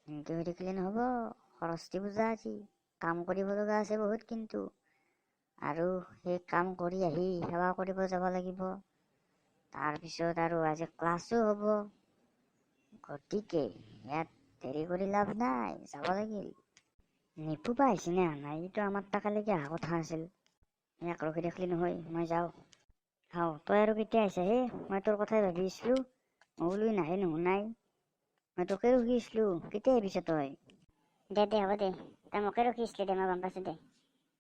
এনেকৈ হৈ থাকিলে নহ'ব। সৰস্বতী পূজা আজি কাম কৰিব লগা আছে বহুত, কিন্তু আৰু সেই কাম কৰি আহি সেৱা কৰিব যাব লাগিব। তাৰপিছত আৰু আজি ক্লাছো হ'ব, গতিকে ইয়াত দেৰি কৰি লাভ নাই, যাব লাগিল। নিপু বা আহিছে নে নাই? এইটো আমাৰ তাকালৈকে অহা কথা আছিল। ইয়াক ৰখি থাকিলি নহয়, মই যাওঁ। তই আৰু কেতিয়া আহিছা হে? মই তোৰ কথাই ভাবি আছিলো। মই বোলো নাহে নুশুনাই, মই তোকে ৰখি আছিলো। কেতিয়া আহিছা তই? দে হ'ব দে, তই মোকে ৰখি আছিলি দে, মই গম পাইছো দে।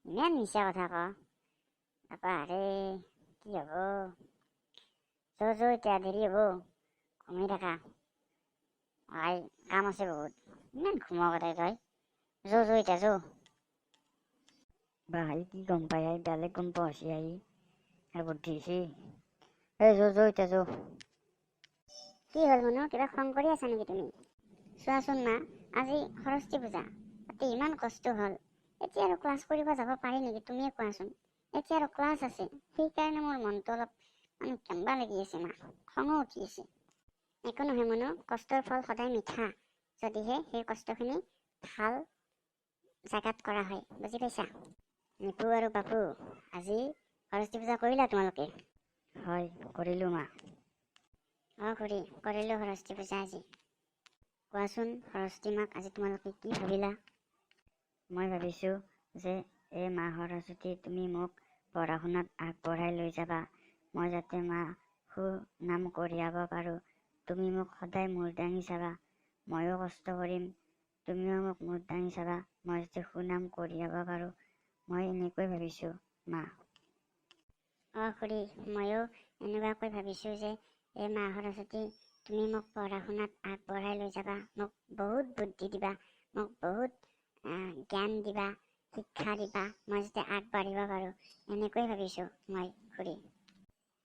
ইমান মিছা কথা ক। আপা আৰে কি হ'ব? যো এতিয়া দেৰি হ'ব, ঘুমাই থাকা। কাম আছে বহুত। ইমান ঘুমাৱ কথাই তই। যো এতিয়া যো। বা কি গম পাই, বেলেগ গম পোৱা হৈছে আৰু বুদ্ধি হৈছে। যো এতিয়া যো। কি হ'ল মনো, কিবা খং কৰি আছা নেকি তুমি? চোৱাচোন মা, আজি সৰস্বতী পূজা, তাতে ইমান কষ্ট হ'ল। এতিয়া আৰু ক্লাছ কৰিব যাব পাৰি নেকি, তুমিয়ে কোৱাচোন। এতিয়া আৰু ক্লাছ আছে, সেইকাৰণে মোৰ মনটো অলপ কেম্বা লাগি আছে মা, খঙো উঠি আছে। একো নহয় মনো, কষ্টৰ ফল সদায় মিঠা, যদিহে সেই কষ্টখিনি ভাল জাগাত কৰা হয়, বুজি পাইছা? নিপু আৰু বাপু, আজি সৰস্বতী পূজা কৰিলা তোমালোকে? হয়, কৰিলো মা। খুৰী, কৰিলো সৰস্বতী পূজা আজি। কোৱাচোন সৰস্বতী মাক আজি তোমালোকে কি ভাবিলা? মই ভাবিছো যে এই মা সৰস্বতী, তুমি মোক পঢ়া শুনাত আগবঢ়াই লৈ যাবা। মই যাতে মা সুনাম কঢ়িয়াব পাৰো। তুমি মোক সদায় মূৰ দাঙি চাবা। ময়ো কষ্ট কৰিম, তুমিও মোক মূৰ দাঙি চাবা। মই যাতে সুনাম কঢ়িয়াব পাৰো, মই এনেকৈ ভাবিছো মা। খুৰী, ময়ো এনেকুৱাকৈ ভাবিছো যে এই মা সৰস্বতী, তুমি মোক পঢ়া শুনাত আগবঢ়াই লৈ যাবা। মোক বহুত বুদ্ধি দিবা, মোক বহুত জ্ঞান দিবা, শিক্ষা দিবা। মই যাতে আগবাঢ়িব পাৰো, এনেকৈ ভাবিছো মই খুৰী।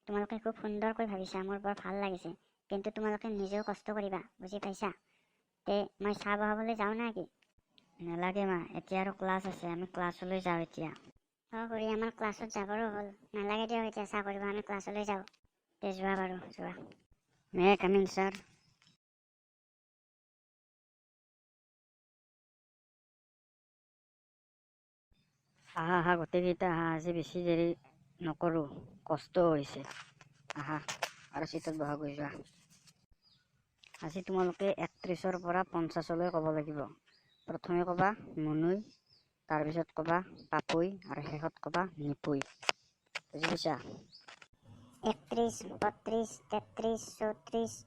তোমালোকে খুব সুন্দৰকৈ ভাবিছা, মোৰ বৰ ভাল লাগিছে। কিন্তু তোমালোকে নিজেও কষ্ট কৰিবা, বুজি পাইছা? তে মই চাহ বহাবলৈ যাওঁ নেকি? নালাগে মা, এতিয়া আৰু ক্লাছ আছে, আমি ক্লাছলৈ যাওঁ এতিয়া। খুৰী, আমাৰ ক্লাছত যাবৰো হ'ল। নালাগে দিয়ক এতিয়া চাহ কৰিব, আমি ক্লাছলৈ যাওঁ। তে যোৱা বাৰু, যোৱা। May I come in sir? আহা গোটেইকেইটা আহা, আজি বেছি দেৰি নকৰো, কষ্টও হৈছে। আহা আৰু চিটত বহা, গৈ যোৱা। আজি তোমালোকে 31ৰ পৰা 50লৈ ক'ব লাগিব। প্ৰথমে ক'বা মুনুই, তাৰপিছত ক'বা পাপুই, আৰু শেষত ক'বা নিপুই। বুজি পাইছা? 31, 32, 33, 34,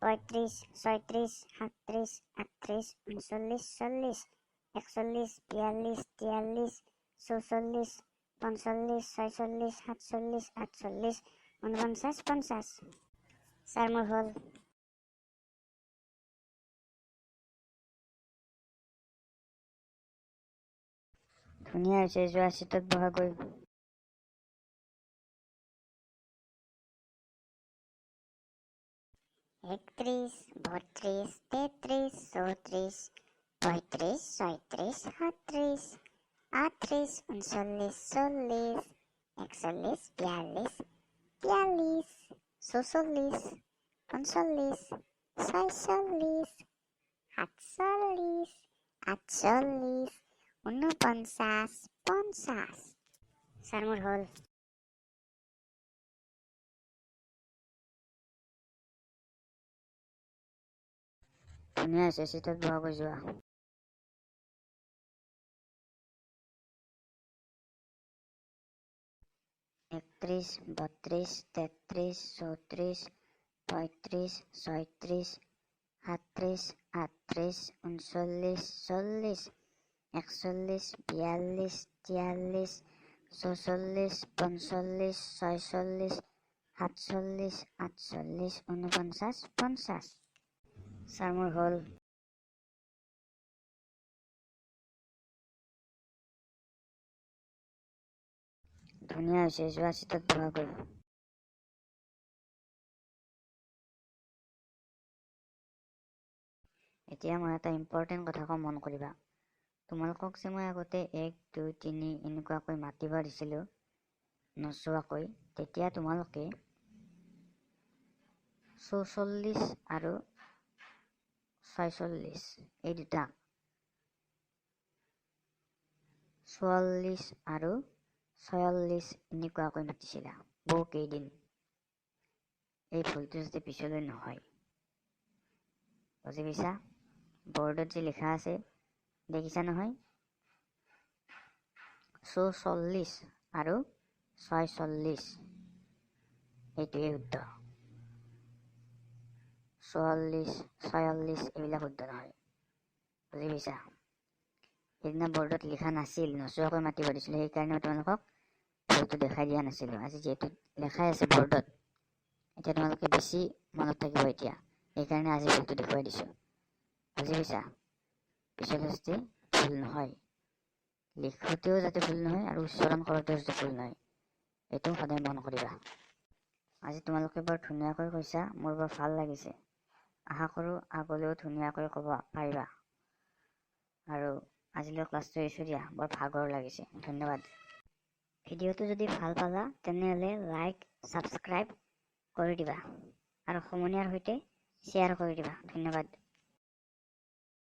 35, 36, 37, 38, 39, 40, 41, 42, 43, 44, 45, 46, 47, 48, 49, 50। ছাৰ, মোৰ হ'ল। ধুনীয়া হৈছে, যোৱা চিটত বহা, গৈ। 31, 32, 33, 34, 35, 36, 37, 38, 39, 40, 41, 42, 43, 44, 45, 46, 47, 48, 49, 50। ছাৰ, মোৰ হ'ল। ধুনীয়া হৈছে, চিটত বহা, গৈ যোৱা। 31, 32, 33, 34, 35, 36, 37, 38, 39, 40, 41, 42, 43, 44, 45, 46, 47, 48, 49, 50। ছাৰ, মোৰ হ'ল। ধুনীয়া হৈছে, যোৱা চিটত বহা, গৈ। এতিয়া মই এটা ইম্পৰ্টেণ্ট কথা কওঁ, মন কৰিবা। তোমালোকক যে মই আগতে 1, 2, 3 এনেকুৱাকৈ মাতিব দিছিলো নচোৱাকৈ, তেতিয়া তোমালোকে 44 আৰু 46 এই দুটা 44 আৰু 46 এনেকুৱাকৈ মাতিছিলা বহু কেইদিন। এই ভুলটো যাতে পিছলৈ নহয়, বুজি পাইছা? বৰ্ডত যে লিখা আছে দেখিছা নহয়? 44 আৰু 46 এইটোৱে শুদ্ধ। 44 46 এইবিলাক শুদ্ধ নহয়, বুজি পাইছা? সেইদিনা বৰ্ডত লিখা নাছিল, নচোৱাকৈ মাতিব দিছিলোঁ, সেইকাৰণে মই তোমালোকক ভুলটো দেখাই দিয়া নাছিলোঁ। আজি যিহেতু লেখাই আছে বৰ্ডত, এতিয়া তোমালোকে বেছি মনত থাকিব এতিয়া, সেইকাৰণে আজি ভুলটো দেখুৱাই দিছোঁ, বুজি পাইছা? পিছলৈ যাতে ভুল নহয়, লিখোঁতেও যাতে ভুল নহয় আৰু উচ্চাৰণ কৰোঁতেও যাতে ভুল নহয়, এইটো সদায় মন কৰিবা। আজি তোমালোকে বৰ ধুনীয়াকৈ কৈছা, মোৰ বৰ ভাল লাগিছে। আশা কৰোঁ আগলৈও ধুনীয়াকৈ ক'ব পাৰিবা। আৰু আজিলৈ ক্লাছটো এৰিছোঁ দিয়া, বৰ ভাগৰ লাগিছে। ধন্যবাদ। ভিডিঅ'টো যদি ভাল পালা তেনেহ'লে লাইক ছাবস্ক্ৰাইব কৰি দিবা আৰু সমনীয়াৰ সৈতে শ্বেয়াৰ কৰি দিবা। ধন্যবাদ।